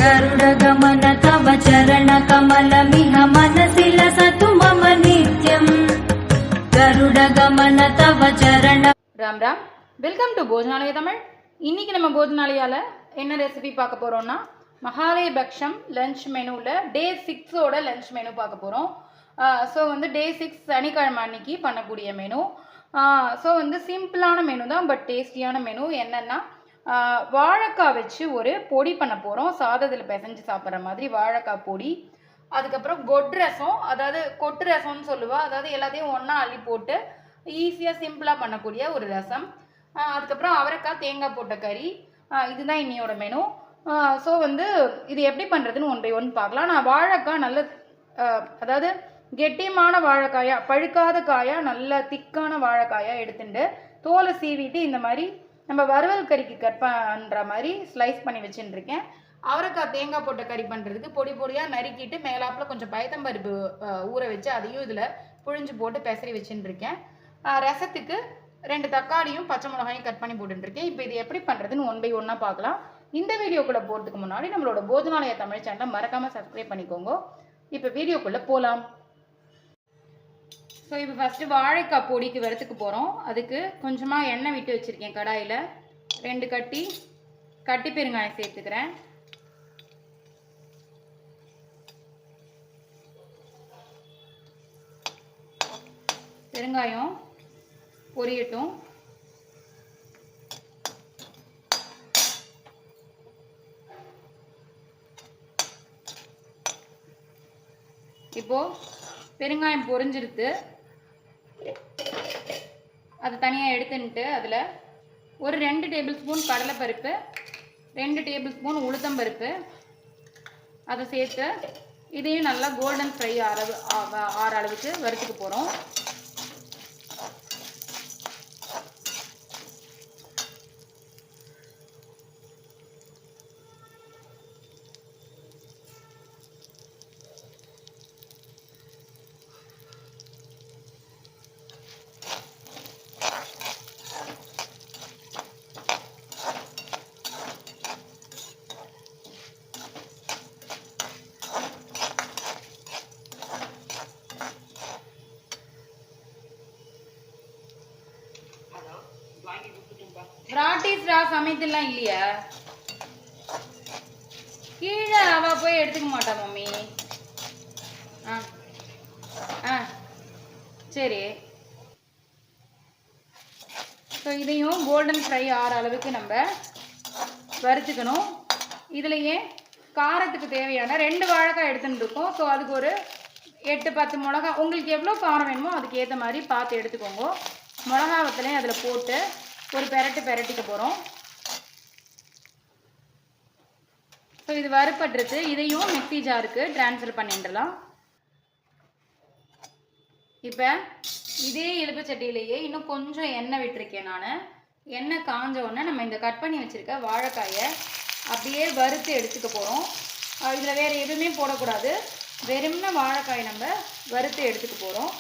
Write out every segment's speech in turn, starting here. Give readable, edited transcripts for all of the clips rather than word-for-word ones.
गरुडगमन तव चरणकमलमिह मनसि लसतु मम नित्यम् गरुडगमन तव चरण राम राम वेलकम टू भोजनालय तमिल இன்னைக்கு நம்ம போஜனாலயால என்ன ரெசிபி பார்க்க போறோம்னா மகாலயபக்ஷம் லஞ்ச் மெனுல டே 6 ஓட லஞ்ச் மெனு பார்க்க போறோம். ஸோ வந்து டே 6 சனிக்கிழமை அன்னைக்கு பண்ணக்கூடிய மெனு. ஸோ வந்து சிம்பிளான மெனு தான், பட் டேஸ்டியான மெனு. என்னன்னா வாழைக்காய் வச்சு ஒரு பொடி பண்ண போகிறோம். சாதத்தில் பிசைஞ்சு சாப்பிட்ற மாதிரி வாழைக்காய் பொடி. அதுக்கப்புறம் கொட்டு ரசம், அதாவது கொட்டு ரசம்னு சொல்லுவா, அதாவது எல்லாத்தையும் ஒன்றா அள்ளி போட்டு ஈஸியாக சிம்பிளாக பண்ணக்கூடிய ஒரு ரசம். அதுக்கப்புறம் அவரைக்காய் தேங்காய் போட்ட கறி. இதுதான் இன்னையோட மெனு. ஸோ வந்து இது எப்படி பண்ணுறதுன்னு ஒன் பை ஒன் பார்க்கலாம். நான் வாழைக்காய் நல்ல அதாவது கெட்டியமான வாழைக்காயாக, பழுக்காத காயாக, நல்ல திக்கான வாழைக்காயாக எடுத்துட்டு தோலை சீவிட்டு இந்த மாதிரி நம்ம வறுவல் கறிக்கு கட் பண்ணுற மாதிரி ஸ்லைஸ் பண்ணி வச்சுட்டுருக்கேன். அவரைக்காய் தேங்காய் போட்ட கறி பண்ணுறதுக்கு பொடி பொடியாக நறுக்கிட்டு மேலாப்பில் கொஞ்சம் பயத்தம்பருப்பு ஊற வச்சு அதையும் இதில் புழிஞ்சு போட்டு பெசரி வச்சுட்டுருக்கேன். ரசத்துக்கு 2 தக்காளியும் பச்சை மிளகாயும் கட் பண்ணி போட்டுருக்கேன். இப்போ இது எப்படி பண்ணுறதுன்னு ஒன் பை ஒன்னாக பார்க்கலாம். இந்த வீடியோக்குள்ளே போகிறதுக்கு முன்னாடி நம்மளோட போஜனாலய தமிழ் சேனலை மறக்காமல் சப்ஸ்கிரைப் பண்ணிக்கோங்க. இப்போ வீடியோக்குள்ளே போகலாம். ஸோ இப்போ ஃபஸ்ட்டு வாழைக்காய் பொடிக்கு வறுத்துக்கு போகிறோம். அதுக்கு கொஞ்சமாக எண்ணெய் விட்டு வச்சுருக்கேன். கடாயில் 2 கட்டி பெருங்காயம் சேர்த்துக்கிறேன். பெருங்காயம் பொரியட்டும். இப்போ பெருங்காயம் பொரிஞ்சிருத்து. அது தனியாக எடுத்துன்ட்டு அதில் ஒரு 2 டேபிள் ஸ்பூன் கடலைப்பருப்பு, 2 டேபிள் ஸ்பூன் உளுத்தம்பருப்பு அதை சேர்த்து இதையும் நல்லா கோல்டன் ஃப்ரை ஆற அளவுக்கு வறுத்துக்க போகிறோம். பிராட்டிஸ்ரா சமையல்லாம் இல்லையா? கீழே அவ போய் எடுத்துக்க மாட்டா மம்மி. சரி. ஸோ இதையும் கோல்டன் ஃப்ரை ஆகிற அளவுக்கு நம்ம வறுத்துக்கணும். இதுலையே காரத்துக்கு தேவையான 2 வாழைக்காய் எடுத்துன்னு இருக்கோம். ஸோ அதுக்கு ஒரு 8-10 மிளகா, உங்களுக்கு எவ்வளோ காரம் வேணுமோ அதுக்கு ஏற்ற மாதிரி பார்த்து எடுத்துக்கோங்க. மிளகா வத்தலையும் அதில் போட்டு ஒரு பெரட்டிக்க போகிறோம். ஸோ இது வறுப்பட்டுருச்சு. இதையும் மிக்ஸி ஜாருக்கு ட்ரான்ஸ்ஃபர் பண்ணிடலாம். இப்போ இதே இழுப்பு சட்டியிலேயே இன்னும் கொஞ்சம் எண்ணெய் விட்டுருக்கேன் நான். எண்ணெய் காஞ்ச உடனே நம்ம இந்த கட் பண்ணி வச்சுருக்க வாழைக்காயை அப்படியே வறுத்து எடுத்துக்க போகிறோம். இதில் வேறு எதுவுமே போடக்கூடாது. வெறும்னா வாழைக்காயை நம்ம வறுத்து எடுத்துக்க போகிறோம்.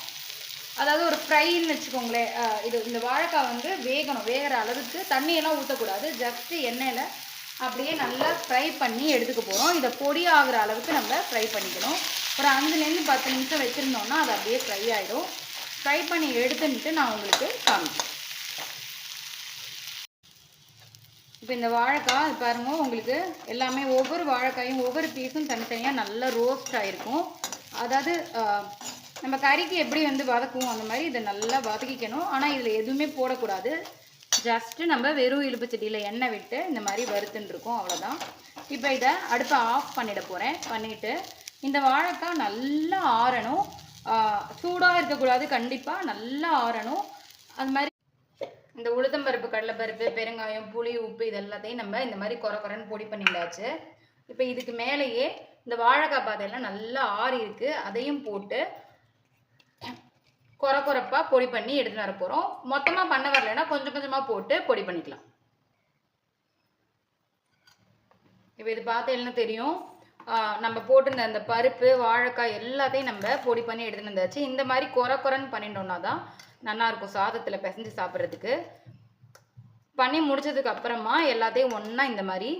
அதாவது ஒரு ஃப்ரைன்னு வச்சுக்கோங்களேன். இந்த வாழைக்காய் வந்து வேகிற அளவுக்கு தண்ணியெல்லாம் ஊற்றக்கூடாது. ஜஸ்ட்டு எண்ணெயில் அப்படியே நல்லா ஃப்ரை பண்ணி எடுத்துக்க போகிறோம். இதை பொடி ஆகிற அளவுக்கு நம்ம ஃப்ரை பண்ணிக்கணும். ஒரு 5-10 நிமிஷம் வச்சுருந்தோம்னா அது அப்படியே ஃப்ரை ஆகிடும். ஃப்ரை பண்ணி எடுத்துட்டு நான் உங்களுக்கு காமிக்கிறேன். இப்போ இந்த வாழைக்காய் அது பாருங்க, உங்களுக்கு எல்லாமே ஒவ்வொரு வாழைக்காயும் ஒவ்வொரு பீஸும் தனித்தனியாக நல்லா ரோஸ்ட் ஆகிருக்கும். அதாவது நம்ம கறிக்கு எப்படி வந்து வதக்குவோம் அந்த மாதிரி இதை நல்லா வதக்கிக்கணும். ஆனால் இதில் எதுவுமே போடக்கூடாது. ஜஸ்ட்டு நம்ம வெறும் இழுப்பு சட்டியில் எண்ணெய் விட்டு இந்த மாதிரி வறுத்துட்டுருக்கோம், அவ்வளோதான். இப்போ இதை அடுப்பை ஆஃப் பண்ணிட போகிறேன். பண்ணிவிட்டு இந்த வாழைக்காய் நல்லா ஆறணும். சூடாக இருக்கக்கூடாது, கண்டிப்பாக நல்லா ஆறணும். அது மாதிரி இந்த உளுத்தம்பருப்பு, கடலைப்பருப்பு, பெருங்காயம், புளி, உப்பு இது எல்லாத்தையும் நம்ம இந்த மாதிரி குறைன்னு பொடி பண்ணிட்டாச்சு. இப்போ இதுக்கு மேலேயே இந்த வாழைக்காய் பாதையெல்லாம் நல்லா ஆறி இருக்குது, அதையும் போட்டு குறைப்பாக பொடி பண்ணி எடுத்துன்னு வர போகிறோம். மொத்தமாக பண்ண வரலைன்னா கொஞ்சம் கொஞ்சமாக போட்டு பொடி பண்ணிக்கலாம். இப்போ இது பார்த்தீங்கன்னா தெரியும், நம்ம போட்டிருந்த அந்த பருப்பு, வாழைக்காய் எல்லாத்தையும் நம்ம பொடி பண்ணி எடுத்துன்னு வந்தாச்சு. இந்த மாதிரி குறைன்னு பண்ணிட்டோம்னா தான் நல்லாயிருக்கும் சாதத்தில் பிசைஞ்சு சாப்பிட்றதுக்கு. பண்ணி முடிச்சதுக்கு அப்புறமா எல்லாத்தையும் ஒன்றா இந்த மாதிரி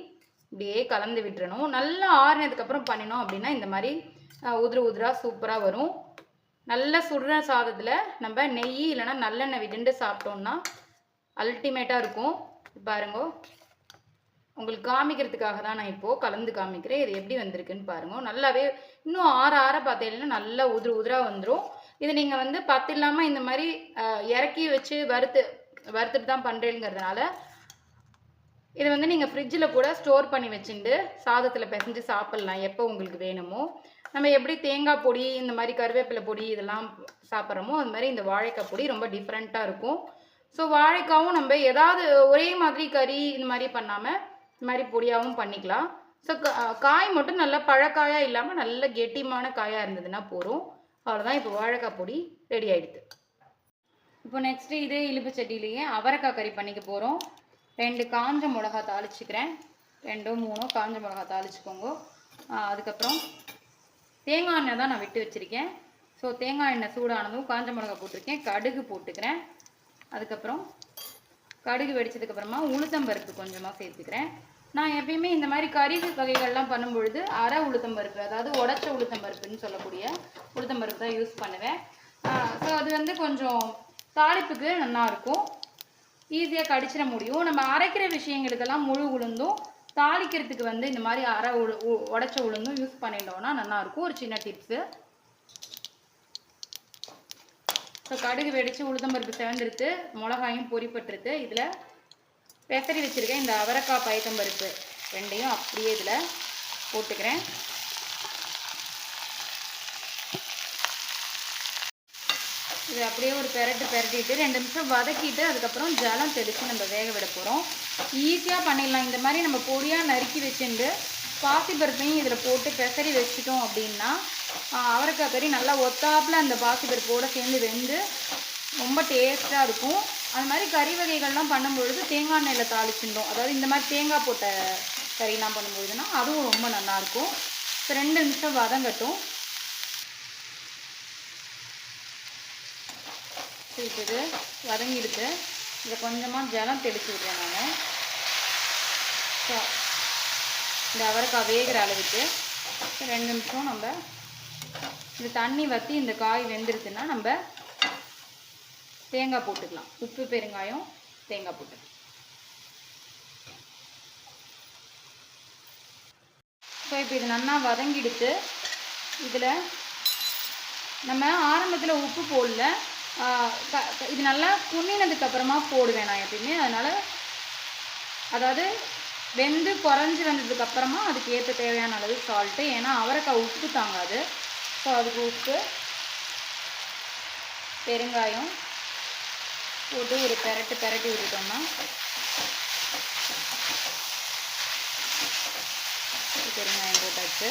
இப்படியே கலந்து விட்டுறணும். நல்லா ஆறுனதுக்கப்புறம் பண்ணினோம் அப்படின்னா இந்த மாதிரி உதிர உதிராக சூப்பராக வரும். நல்லா சுடுற சாதத்தில் நம்ம நெய் இல்லைன்னா நல்லெண்ணெய் விட்டுண்டு சாப்பிட்டோம்னா அல்டிமேட்டாக இருக்கும். பாருங்க, உங்களுக்கு காமிக்கிறதுக்காக தான் நான் இப்போது கலந்து காமிக்கிறேன். இது எப்படி வந்திருக்குன்னு பாருங்க. நல்லாவே இன்னும் ஆற பார்த்தீங்கன்னா நல்லா உதிராக வந்துடும். இது நீங்கள் வந்து பத்து இல்லாமல் இந்த மாதிரி இறக்கி வச்சு வறுத்துட்டு தான் பண்ணுறேங்கிறதுனால இதை வந்து நீங்கள் ஃப்ரிட்ஜில் கூட ஸ்டோர் பண்ணி வச்சுட்டு சாதத்தில் பிசைஞ்சு சாப்பிட்லாம் எப்போ உங்களுக்கு வேணுமோ. நம்ம எப்படி தேங்காய் பொடி இந்த மாதிரி கருவேப்பிலை பொடி இதெல்லாம் சாப்பிட்றோமோ அது மாதிரி இந்த வாழைக்காய் பொடி ரொம்ப டிஃப்ரெண்ட்டாக இருக்கும். ஸோ வாழைக்காவும் நம்ம ஏதாவது ஒரே மாதிரி கறி இந்த மாதிரி பண்ணாமல் இந்த மாதிரி பொடியாகவும் பண்ணிக்கலாம். ஸோ காய் மட்டும் நல்லா பழக்காயாக இல்லாமல் நல்ல கெட்டிமான காயாக இருந்ததுன்னா போதும். அவ்வளோதான், இப்போ வாழைக்காய் பொடி ரெடி ஆகிடுது. இப்போ நெக்ஸ்ட்டு இதே இழுப்பு சட்டிலேயே அவரைக்காய் கறி பண்ணிக்க போகிறோம். 2 காஞ்ச மிளகா தாளிச்சிக்கிறேன். 2 3 காஞ்ச மிளகா தாளிச்சிக்கோங்க. அதுக்கப்புறம் தேங்காய் எண்ணெய் தான் நான் விட்டு வச்சுருக்கேன். ஸோ தேங்காய் எண்ணெய் சூடானதும் காஞ்ச மிளகா போட்டிருக்கேன். கடுகு போட்டுக்கிறேன். அதுக்கப்புறம் கடுகு வெடிச்சதுக்கப்புறமா உளுத்தம்பருப்பு கொஞ்சமாக சேர்த்துக்கிறேன். நான் எப்பயுமே இந்த மாதிரி கறி வகைகள்லாம் பண்ணும்பொழுது அரை உளுத்தம்பருப்பு, அதாவது உடச்ச உளுத்தம்பருப்புன்னு சொல்லக்கூடிய உளுத்தம்பருப்பு தான் யூஸ் பண்ணுவேன். ஸோ அது வந்து கொஞ்சம் தாளிப்புக்கு நல்லாயிருக்கும், ஈஸியாக கடிச்சிட முடியும். நம்ம அரைக்கிற விஷயங்களுக்கெல்லாம் முழு உளுந்தும், தாளிக்கிறதுக்கு வந்து இந்த மாதிரி அரை உடச்ச உளுந்தும் யூஸ் பண்ணிட்டோம்னா நல்லாயிருக்கும். ஒரு சின்ன டிப்ஸு. ஸோ கடுகு வெடித்து உளுத்தம்பருப்பு செவந்துருத்து, மிளகாயும் பொரிப்பட்டுருது. இதில் பெசரி வச்சுருக்கேன் இந்த அவரைக்காய் பயத்தம்பருப்பு ரெண்டையும் அப்படியே இதில் போட்டுக்கிறேன். இது அப்படியே ஒரு பெரட்டிட்டு 2 நிமிஷம் வதக்கிட்டு அதுக்கப்புறம் ஜலம் தெளித்து நம்ம வேக விட போகிறோம். ஈஸியாக பண்ணிடலாம். இந்த மாதிரி நம்ம பொடியாக நறுக்கி வச்சுட்டு பாசிப்பருப்பையும் இதில் போட்டு பெசரி வச்சுட்டோம் அப்படின்னா அவரைக்காய் கறி நல்லா ஒத்தாப்பில் அந்த பாசிப்பருப்போடு சேர்ந்து வெந்து ரொம்ப டேஸ்ட்டாக இருக்கும். அது மாதிரி கறி வகைகள்லாம் பண்ணும்பொழுது தேங்காய் எண்ணெயில் தாளிச்சிட்டோம், அதாவது இந்த மாதிரி தேங்காய் போட்ட கறிலாம் பண்ணும்பொழுதுனா அதுவும் ரொம்ப நல்லாயிருக்கும். இப்போ 2 நிமிஷம் வதங்கட்டும். இது வதங்கிடுச்சு. இதை கொஞ்சமாக ஜலம் தெளித்து விடுறேன் நான். ஸோ இந்த அவரைக்காய் வேகிற அளவுக்கு 2 நிமிஷம் நம்ம இந்த தண்ணி வற்றி இந்த காய் வெந்துருச்சுன்னா நம்ம தேங்காய் போட்டுக்கலாம். உப்பு பெருங்காயம் தேங்காய் போட்டுக்கலாம். ஸோ இப்போ இது நல்லா வதங்கிடுச்சு. இதில் நம்ம ஆரம்பத்தில் உப்பு போடல, இது நல்லா குன்னினதுக்கப்புறமா போடுவேன் நான் எப்பயுமே. அதனால் அதாவது வெந்து குறைஞ்சி வந்ததுக்கப்புறமா அதுக்கு ஏற்ற தேவையான அளவு சால்ட்டு, ஏன்னா அவரைக்காய் உப்பு தாங்காது. ஸோ அதுக்கு உப்பு பெருங்காயம் போட்டு ஒரு பெரட்டி விட்டுட்டோம்னா பெருங்காயம் போட்டாச்சு.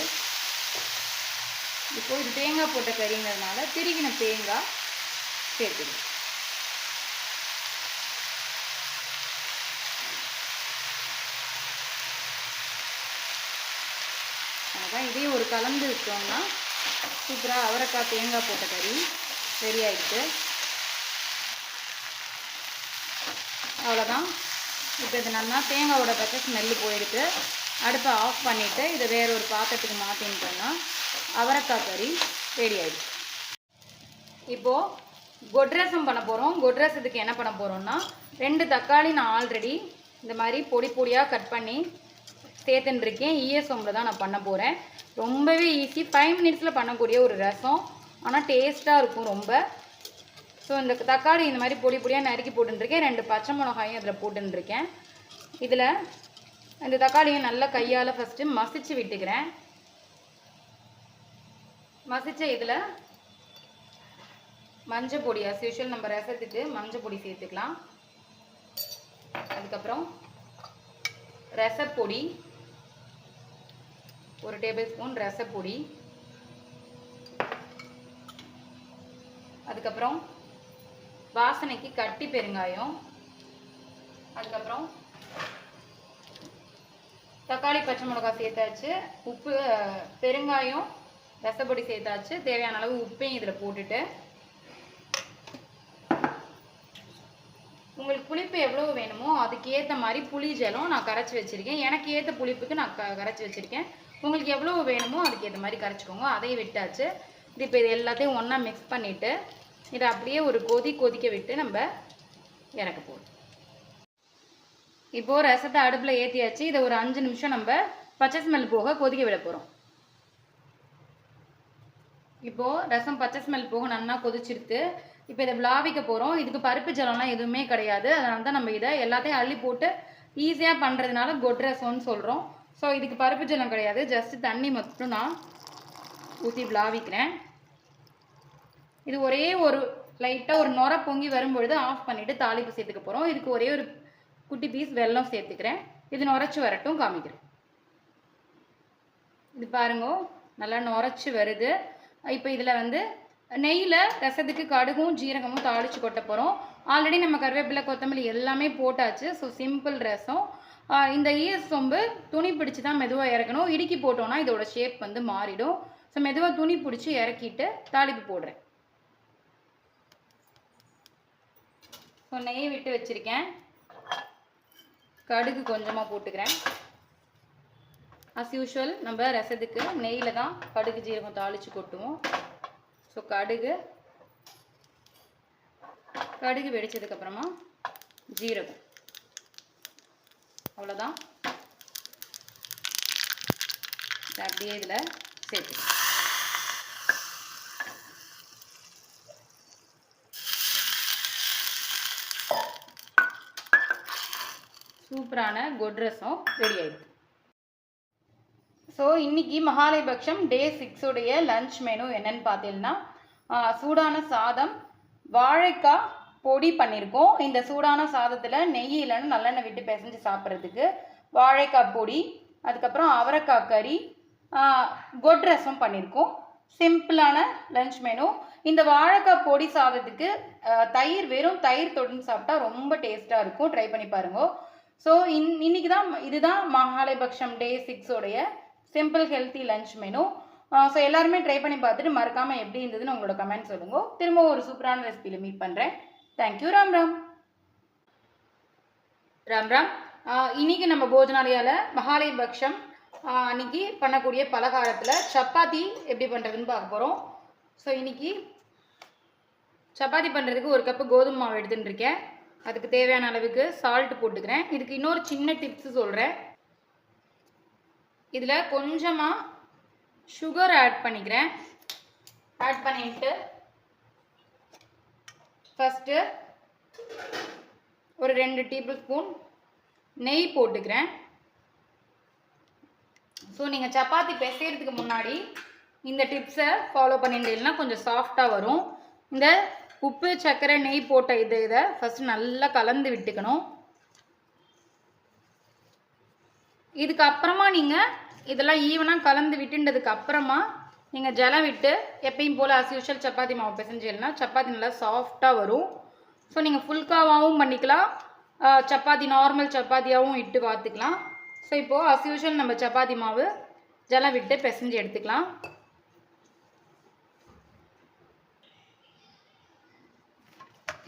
இப்போ இது தேங்காய் போட்ட கறிங்கிறதுனால திருகின தேங்காய் சேர்த்துடும். அதான் இதே ஒரு கலந்து விட்டோம்னா சூப்பராக அவரைக்காய் தேங்காய் போட்ட கறி ரெடி ஆகிடுச்சு. அவ்வளோதான். இப்போ இது நல்லா தேங்காயோட பச்சை ஸ்மெல்லு போயிடுது. அடுப்பை ஆஃப் பண்ணிவிட்டு இதை வேற ஒரு பாத்திரத்துக்கு மாற்றிட்டோம்னா அவரைக்காய் கறி ரெடி ஆகிடுச்சு. இப்போது கொட்ரசம் பண்ண போகிறோம். கொட்ரசத்துக்கு என்ன பண்ண போகிறோம்னா 2 தக்காளி நான் ஆல்ரெடி இந்த மாதிரி பொடி பொடியாக கட் பண்ணி சேர்த்துட்டுருக்கேன். ஈயசோம்பில் தான் நான் பண்ண போகிறேன். ரொம்பவே ஈஸி, 5 மினிட்ஸில் பண்ணக்கூடிய ஒரு ரசம், ஆனால் டேஸ்ட்டாக இருக்கும் ரொம்ப. ஸோ இந்த தக்காளி இந்த மாதிரி பொடி பொடியாக நறுக்கி போட்டுருக்கேன். 2 பச்சை மிளகாயும் அதில் போட்டுருக்கேன். இதில் இந்த தக்காளியும் நல்லா கையால் ஃபஸ்ட்டு மசிச்சு விட்டுக்கிறேன். மசிச்ச இதில் மஞ்சள் பொடி, as usual நம்ம ரசத்துக்கு மஞ்சள் பொடி சேர்த்துக்கலாம். அதுக்கப்புறம் ரசப்பொடி 1 டேபிள் ஸ்பூன் ரசப்பொடி. அதுக்கப்புறம் வாசனைக்கு கட்டி பெருங்காயம். அதுக்கப்புறம் தக்காளி பச்சை மிளகாய் சேர்த்தாச்சு, உப்பு பெருங்காயம் ரசப்பொடி சேர்த்தாச்சு, தேவையான அளவு உப்பையும் இதில் போட்டுட்டு உங்களுக்கு புளிப்பு எவ்வளோ வேணுமோ அதுக்கு ஏற்ற மாதிரி புளி ஜலம் நான் கரைச்சி வச்சுருக்கேன். எனக்கு ஏற்ற புளிப்புக்கு நான் கரைச்சி வச்சுருக்கேன். உங்களுக்கு எவ்வளோ வேணுமோ அதுக்கு ஏற்ற மாதிரி கரைச்சிக்கோங்க. அதையும் விட்டாச்சு. இப்போ இது எல்லாத்தையும் ஒன்றா மிக்ஸ் பண்ணிவிட்டு இதை அப்படியே ஒரு கொதிக்க விட்டு நம்ம இறக்க போகிறோம். இப்போது ரசத்தை அடுப்பில் ஏற்றியாச்சு. இதை ஒரு 5 நிமிஷம் நம்ம பச்சை ஸ்மெல் போக கொதிக்க விட போகிறோம். இப்போது ரசம் பச்சை ஸ்மெல் போக நல்லா கொதிச்சிருத்து. இப்போ இதை விளாவிக்க போகிறோம். இதுக்கு பருப்பு ஜலம்லாம் எதுவுமே கிடையாது. அதனால தான் நம்ம இதை எல்லாத்தையும் அள்ளி போட்டு ஈஸியாக பண்ணுறதுனால கொட் ரசம்னு சொல்கிறோம். ஸோ இதுக்கு பருப்பு ஜலம் கிடையாது. ஜஸ்ட்டு தண்ணி மட்டும் நான் ஊற்றி விளாவிக்கிறேன். இது ஒரே ஒரு லைட்டாக ஒரு நுர பொங்கி வரும்பொழுது ஆஃப் பண்ணிவிட்டு தாளிப்பு சேர்த்துக்க போகிறோம். இதுக்கு ஒரே ஒரு குட்டி பீஸ் வெல்லம் சேர்த்துக்கிறேன். இது நுரைச்சி வரட்டும் காமிக்கிறேன். இது பாருங்க நல்லா நுரைச்சி வருது. இப்போ இதில் வந்து நெய்யில் ரசத்துக்கு கடுகும் ஜீரகமும் தாளித்து கொட்ட போகிறோம். ஆல்ரெடி நம்ம கருவேப்பிலை கொத்தமல்லி எல்லாமே போட்டாச்சு. ஸோ சிம்பிள் ரசம். இந்த சொம்பு துணி பிடிச்சி தான் மெதுவாக இறக்கணும். இடுக்கி போட்டோன்னா இதோட ஷேப் வந்து மாறிடும். ஸோ மெதுவாக துணி பிடிச்சி இறக்கிட்டு தாளிப்பு போடுறேன். ஸோ நெய் விட்டு வச்சுருக்கேன். கடுகு கொஞ்சமாக போட்டுக்கிறேன். அஸ் யூஷுவல் நம்ம ரசத்துக்கு நெய்யில் தான் கடுகு ஜீரகம் தாளித்து கொட்டுவோம். ஸோ கடுகு வெடிச்சதுக்கப்புறமா ஜீரகம், அவ்வளோதான். அப்படியே இதில் சேர்த்து சூப்பரான கொட் ரசம் ரெடி ஆயிடுது. ஸோ இன்றைக்கி மகாலயபக்ஷம் டே 6 உடைய லன்ச் மெனு என்னன்னு பார்த்தீங்கன்னா சூடான சாதம், வாழைக்காய் பொடி பண்ணியிருக்கோம். இந்த சூடான சாதத்தில் நெய் இல்லைன்னு நல்லெண்ணெய் விட்டு பிசைஞ்சு சாப்பிட்றதுக்கு வாழைக்காய் பொடி, அதுக்கப்புறம் அவரைக்காய் கறி, கொட் ரசம் பண்ணியிருக்கோம். சிம்பிளான லன்ச் மெனு. இந்த வாழைக்காய் பொடி சாதத்துக்கு வெறும் தயிர் தொட்டு சாப்பிட்டா ரொம்ப டேஸ்ட்டாக இருக்கும். ட்ரை பண்ணி பாருங்க. ஸோ இன்னைக்கு தான் இதுதான் மகாலயபக்ஷம் டே 6 உடைய simple healthy lunch menu. So எல்லாருமே ட்ரை பண்ணி பார்த்துட்டு மறக்காமல் எப்படி இருந்ததுன்னு உங்களோட கமெண்ட் சொல்லுங்க. திரும்ப ஒரு சூப்பரான ரெசிபியில் மீட் பண்ணுறேன். தேங்க்யூ. ராம் ராம். ராம் ராம். இன்னைக்கு நம்ம போஜனாலயாவில் மகாலயபக்ஷம் அன்னைக்கு பண்ணக்கூடிய பலகாரத்தில் சப்பாத்தி எப்படி பண்ணுறதுன்னு பார்க்க போகிறோம். ஸோ இன்னைக்கு சப்பாத்தி பண்ணுறதுக்கு 1 கப்பு கோதுமை மாவு எடுத்துன்னு இருக்கேன். அதுக்கு தேவையான அளவுக்கு சால்ட் போட்டுக்கிறேன். இதுக்கு இன்னொரு சின்ன டிப்ஸு சொல்கிறேன். இதில் கொஞ்சமாக சுகர் ஆட் பண்ணிக்கிறேன். ஆட் பண்ணிட்டு ஃபஸ்ட்டு ஒரு 2 டேபிள் ஸ்பூன் நெய் போட்டுக்கிறேன். ஸோ நீங்கள் சப்பாத்தி பிசைறதுக்கு முன்னாடி இந்த டிப்ஸை ஃபாலோ பண்ணிட்டீங்கன்னா கொஞ்சம் சாஃப்டாக வரும். இந்த உப்பு சர்க்கரை நெய் போட்ட இதை ஃபஸ்ட்டு நல்லா கலந்து விட்டுக்கணும். இதுக்கப்புறமா நீங்கள் இதெல்லாம் ஈவனாக கலந்து விட்டுன்றதுக்கு அப்புறமா நீங்கள் ஜலம் விட்டு எப்பயும் போல் அஸ் யூஷுவல் சப்பாத்தி மாவு பிசைஞ்சிடனா சப்பாத்தி நல்லா சாஃப்டாக வரும். ஸோ நீங்கள் ஃபுல்காவாகவும் பண்ணிக்கலாம், சப்பாத்தி நார்மல் சப்பாத்தியாகவும் இட்டு பார்த்துக்கலாம். ஸோ இப்போது அஸ் யூஷுவல் நம்ம சப்பாத்தி மாவு ஜலம் விட்டு பிசைஞ்சு எடுத்துக்கலாம்.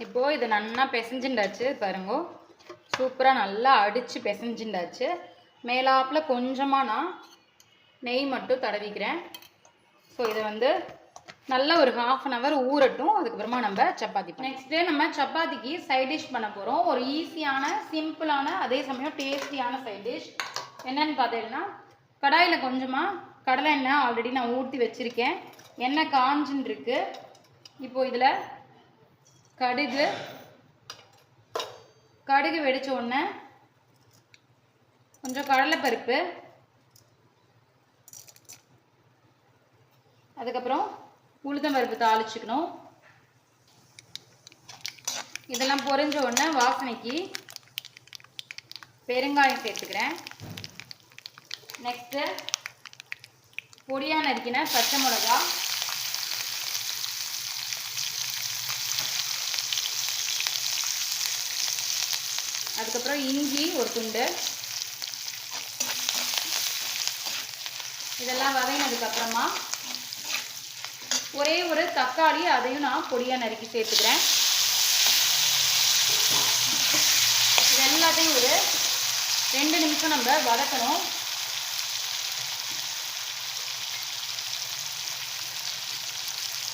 இப்போது இது நல்லா பிசைஞ்சுண்டாச்சு பாருங்க. சூப்பராக நல்லா அடித்து பிசைஞ்சுண்டாச்சு. மேலாப்பில் கொஞ்சமாக நான் நெய் மட்டும் தடவிக்கிறேன். ஸோ இதை வந்து நல்லா ஒரு 1/2 hour ஊறட்டும். அதுக்கப்புறமா நம்ம சப்பாத்தி நெக்ஸ்ட் டே நம்ம சப்பாத்திக்கு சைட் டிஷ் பண்ண போகிறோம். ஒரு ஈஸியான சிம்பிளான அதே சமயம் டேஸ்டியான சைட் டிஷ் என்னன்னு பார்த்தீங்கன்னா கடாயில் கொஞ்சமாக கடலை எண்ணெய் ஆல்ரெடி நான் ஊற்றி வச்சுருக்கேன். எண்ணெய் காஞ்சுன்னு இருக்கு. இப்போது இதில் கடுகு வெடிச்ச உடனே கொஞ்சம் கடலைப்பருப்பு, அதுக்கப்புறம் உளுத்தம்பருப்பு தாளிச்சுக்கணும். இதெல்லாம் பொரிஞ்ச உடனே வாசனைக்கு பெருங்காயம் சேர்த்துக்கிறேன். நெக்ஸ்ட்டு பொடியாக நறுக்கின பச்சை மிளகா, அதுக்கப்புறம் இஞ்சி ஒரு துண்டு, இதெல்லாம் வதங்கினதுக்கப்புறமா ஒரே ஒரு தக்காளி, அதையும் நான் பொடியாக நறுக்கி சேர்த்துக்கிறேன். எல்லாத்தையும் ஒரு 2 நிமிஷம் நம்ம வதக்கணும்.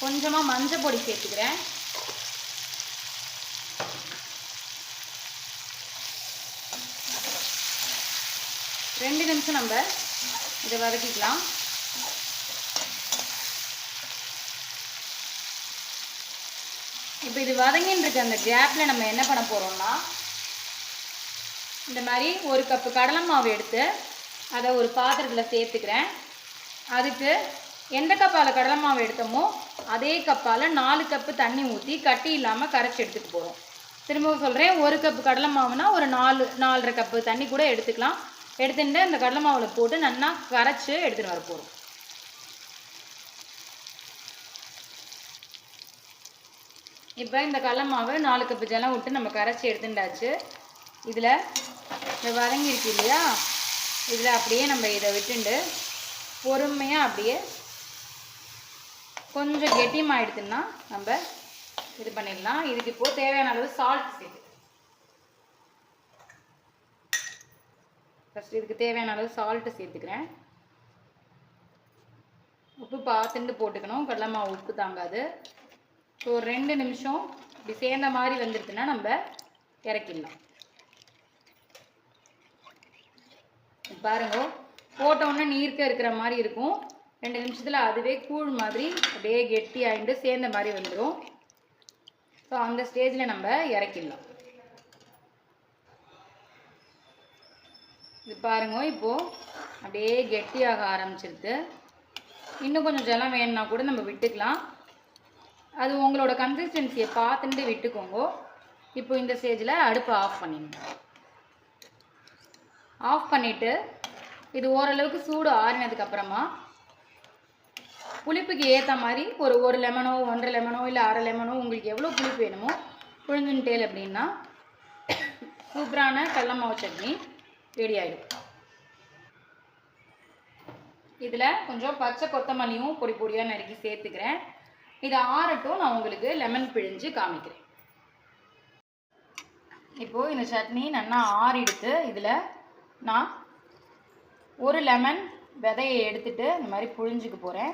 கொஞ்சமாக மஞ்சள் பொடி சேர்த்துக்கிறேன். ரெண்டு நிமிஷம் நம்ம இதை வதக்கிக்கலாம். இப்போ இது வதங்கின்னு இருக்க அந்த கேப்பில் நம்ம என்ன பண்ண போகிறோம்னா, இந்த மாதிரி 1 கப்பு கடலை மாவு எடுத்து அதை ஒரு பாத்திரத்தில் சேர்த்துக்கிறேன். அதுக்கு எந்த கப்பால் கடலை மாவு எடுத்தோமோ அதே கப்பால் 4 கப்பு தண்ணி ஊற்றி கட்டி இல்லாமல் கரைச்சி எடுத்துகிட்டு போகிறோம். திரும்பவும் சொல்கிறேன், 1 கப்பு கடலை மாவுனா ஒரு 4-4.5 கப்பு தண்ணி கூட எடுத்துக்கலாம். எடுத்துட்டு அந்த கடலை மாவில் போட்டு நல்லா கரைச்சி எடுத்துகிட்டு வர போகிறோம். இப்போ இந்த கடலை மாவு 4 கப்பு ஜலம் விட்டு நம்ம கரைச்சி எடுத்துட்டாச்சு. இதில் இந்த வதங்கிருக்கு இல்லையா, இதில் அப்படியே நம்ம இதை விட்டுண்டு பொறுமையாக அப்படியே கொஞ்சம் கெட்டியமாகிடுதுன்னா நம்ம இது பண்ணிடலாம். இதுக்கு இப்போது தேவையான அளவு சால்ட் சேர்த்து, ஃபஸ்ட்டு இதுக்கு தேவையான அளவு சால்ட்டு சேர்த்துக்கிறேன். உப்பு பார்த்துட்டு போட்டுக்கணும், கடலை மாவு உப்பு தாங்காது. ஸோ 2 நிமிஷம் இப்படி சேர்ந்த மாதிரி வந்துடுதுன்னா நம்ம இறக்கிடலாம். பாருங்க, போட்டோன்னே நீர்க்க இருக்கிற மாதிரி இருக்கும். 2 நிமிஷத்தில் அதுவே கூழ் மாதிரி அப்படியே கெட்டி ஆகிட்டு சேர்ந்த மாதிரி வந்துடும். ஸோ அந்த ஸ்டேஜில் நம்ம இறக்கிடலாம். இது பாருங்க, இப்போது அப்படியே கெட்டியாக ஆரம்பிச்சிருது. இன்னும் கொஞ்சம் ஜலம் வேணும்னா கூட நம்ம விட்டுக்கலாம். அது உங்களோட கன்சிஸ்டன்சியை பார்த்துட்டு விட்டுக்கோங்க. இப்போ இந்த ஸ்டேஜில் அடுப்பை ஆஃப் பண்ணிடணும். ஆஃப் பண்ணிவிட்டு இது ஓரளவுக்கு சூடு ஆறினதுக்கப்புறமா புளிப்புக்கு ஏற்ற மாதிரி ஒரு லெமனோ 1.5 லெமனோ இல்லை 1/2 லெமனோ உங்களுக்கு எவ்வளோ புளிப்பு வேணுமோ புழிஞ்சுட்டேல் அப்படின்னா சூப்பரான கடலை மாவு சட்னி ரெடி ஆகிடும். இதில் கொஞ்சம் பச்சை கொத்தமல்லியும் பொடி பொடியாக நறுக்கி சேர்த்துக்கிறேன். இதை ஆறட்டும், நான் உங்களுக்கு லெமன் பிழிஞ்சு காமிக்கிறேன். இப்போது இந்த சட்னி நல்லா ஆறிடுத்து. இதில் நான் ஒரு லெமன் விதையை எடுத்துகிட்டு இந்த மாதிரி புழிஞ்சிக்க போகிறேன்.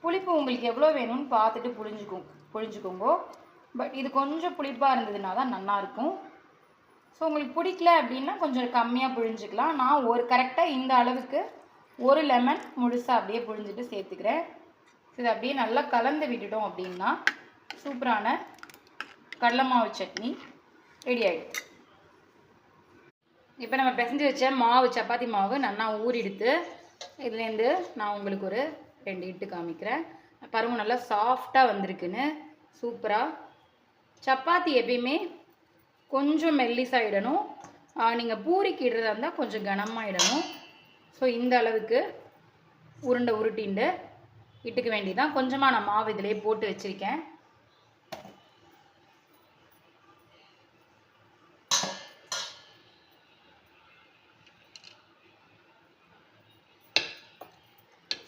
புளிப்பு உங்களுக்கு எவ்வளோ வேணும்னு பார்த்துட்டு புழிஞ்சுக்கோங்க. பட் இது கொஞ்சம் புளிப்பாக இருந்ததுன்னா தான் நல்லாயிருக்கும். ஸோ உங்களுக்கு பிடிக்கல அப்படின்னா கொஞ்சம் கம்மியாக புழிஞ்சிக்கலாம். நான் கரெக்டாக இந்த அளவுக்கு ஒரு லெமன் முழுசாக அப்படியே புழிஞ்சிட்டு சேர்த்துக்கிறேன். இது அப்படியே நல்லா கலந்து விட்டுட்டோம் அப்படின்னா சூப்பரான கடலை மாவு சட்னி ரெடி ஆகிடும். இப்போ நம்ம பிசைஞ்சு வச்ச மாவு, சப்பாத்தி மாவு நல்லா ஊறிடுத்து. இதுலேருந்து நான் உங்களுக்கு ஒரு 2 இட்டு காமிக்கிறேன். பாருங்க, நல்லா சாஃப்டாக வந்திருக்குன்னு. சூப்பராக. சப்பாத்தி எப்பயுமே கொஞ்சம் மெல்லிசாகிடணும். நீங்கள் பூரிக்கு இடுறதா இருந்தால் கொஞ்சம் கனமாகிடணும். ஸோ இந்த அளவுக்கு உருண்டை உருட்டிண்டு இட்டுக்க வேண்டியதான். கொஞ்சமாக நான் மாவு இதிலே போட்டு வச்சுருக்கேன்.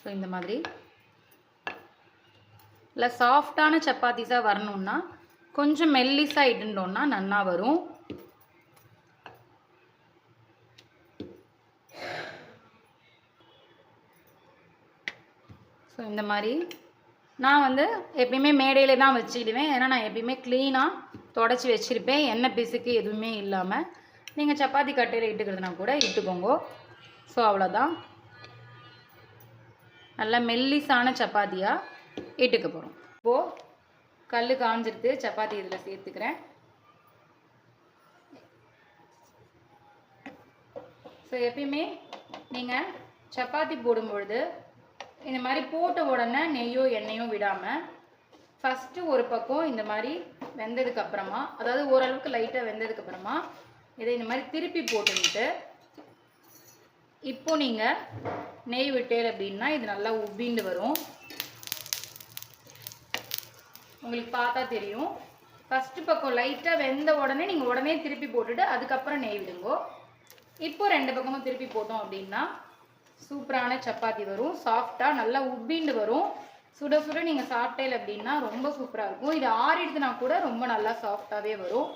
ஸோ இந்த மாதிரி இல்லை சாஃப்டான சப்பாத்திஸாக வரணுன்னா கொஞ்சம் மெல்லிஸாக இட்டுட்டோன்னா நல்லா வரும். ஸோ இந்த மாதிரி நான் எப்பயுமே மேடையில் தான் வச்சுக்கிடுவேன். ஏன்னா நான் எப்பயுமே க்ளீனாக தொடச்சி வச்சுருப்பேன், எண்ணெய் பிசுக்கு எதுவுமே இல்லாமல். நீங்கள் சப்பாத்தி கட்டையில் இட்டுக்கிறதுனா கூட இட்டுக்கோங்க. ஸோ அவ்வளோதான், நல்லா மெல்லிஸான சப்பாத்தியாக இட்டுக்க போகிறோம். இப்போது கல் காஞ்சிருத்து, சப்பாத்தி இதில் சேர்த்துக்கிறேன். ஸோ எப்பயுமே நீங்கள் சப்பாத்தி போடும்பொழுது இந்த மாதிரி போட்ட உடனே நெய்யோ எண்ணெயோ விடாமல் ஃபஸ்ட்டு ஒரு பக்கம் இந்த மாதிரி வெந்ததுக்கப்புறமா, அதாவது ஓரளவுக்கு லைட்டாக வெந்ததுக்கப்புறமா இதை இந்த மாதிரி திருப்பி போட்டுக்கிட்டு இப்போ நீங்கள் நெய் விட்டேல் அப்படின்னா இது நல்லா உப்பிண்டு வரும். உங்களுக்கு பார்த்தா தெரியும். ஃபஸ்ட்டு பக்கம் லைட்டாக வெந்த உடனே நீங்கள் உடனே திருப்பி போட்டுட்டு அதுக்கப்புறம் நெய் விடுங்கோ. இப்போ 2 பக்கமும் திருப்பி போட்டோம் அப்படின்னா சூப்பரான சப்பாத்தி வரும். சாஃப்டாக நல்லா உப்பிண்டு வரும். சுட சுட நீங்கள் சாப்பிட்டேல் அப்படின்னா ரொம்ப சூப்பராக இருக்கும். இது ஆறிடுதுனா கூட ரொம்ப நல்லா சாஃப்டாகவே வரும்.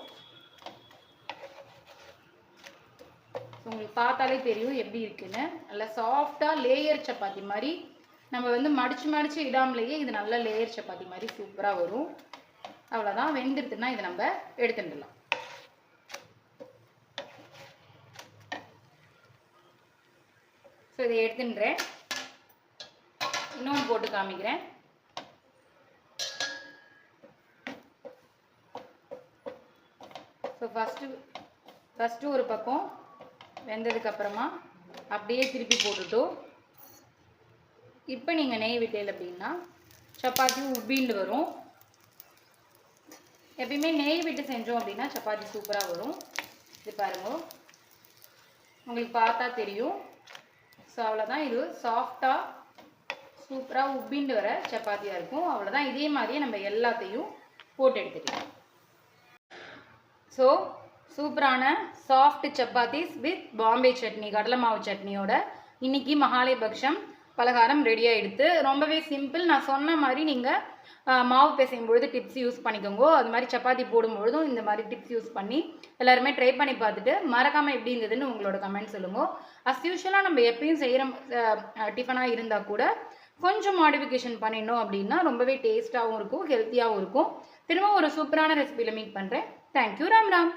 உங்களுக்கு பார்த்தாலே தெரியும் எப்படி இருக்குன்னு. நல்லா சாஃப்டாக லேயர் சப்பாத்தி மாதிரி நம்ம வந்து மடித்து இடாமலேயே இது நல்ல லேயர் சப்பாத்தி மாதிரி சூப்பராக வரும். அவ்வளோதான், வெந்துடுதுன்னா இதை நம்ம எடுத்துடலாம். ஸோ இதை எடுத்துன்றேன். இன்னொன்று போட்டு காமிக்கிறேன். ஸோ ஃபஸ்ட்டு ஒரு பக்கம் வெந்ததுக்கப்புறமா அப்படியே திருப்பி போட்டுட்டோம். இப்போ நீங்கள் நெய் விட்டேல் அப்படின்னா சப்பாத்தி உப்பிண்டு வரும். எப்பயுமே நெய் விட்டு செஞ்சோம் அப்படின்னா சப்பாத்தி சூப்பராக வரும். இது பாருங்க, உங்களுக்கு பார்த்தா தெரியும். ஸோ அவ்வளோதான், இது சாஃப்டாக சூப்பராக உப்பிண்டு வர சப்பாத்தியாக இருக்கும். அவ்வளோதான், இதே மாதிரியே நம்ம எல்லாத்தையும் போட்டு எடுத்துக்கலாம். ஸோ சூப்பரான சாஃப்ட் சப்பாத்திஸ் வித் பாம்பே சட்னி, கடலை மாவு சட்னியோட இன்றைக்கி மகாலயபக்ஷம் பலகாரம் ரெடியாக எடுத்து ரொம்பவே சிம்பிள். நான் சொன்ன மாதிரி நீங்கள் மாவு பிசையும் பொழுது டிப்ஸ் யூஸ் பண்ணிக்கோங்க. அது மாதிரி சப்பாத்தி போடும்பொழுதும் இந்த மாதிரி டிப்ஸ் யூஸ் பண்ணி எல்லாருமே ட்ரை பண்ணி பார்த்துட்டு மறக்காமல் எப்படி இருந்ததுன்னு உங்களோட கமெண்ட் சொல்லுங்கள். அஸ் யூஷுவலாக நம்ம எப்பயும் செய்கிற டிஃபனாக இருந்தால் கூட கொஞ்சம் மாடிஃபிகேஷன் பண்ணிடணும் அப்படின்னா ரொம்பவே டேஸ்ட்டாகவும் இருக்கும், ஹெல்த்தியாகவும் இருக்கும். திரும்ப ஒரு சூப்பரான ரெசிபியில் மீட் பண்ணுறேன். தேங்க்யூ. ராம் ராம்.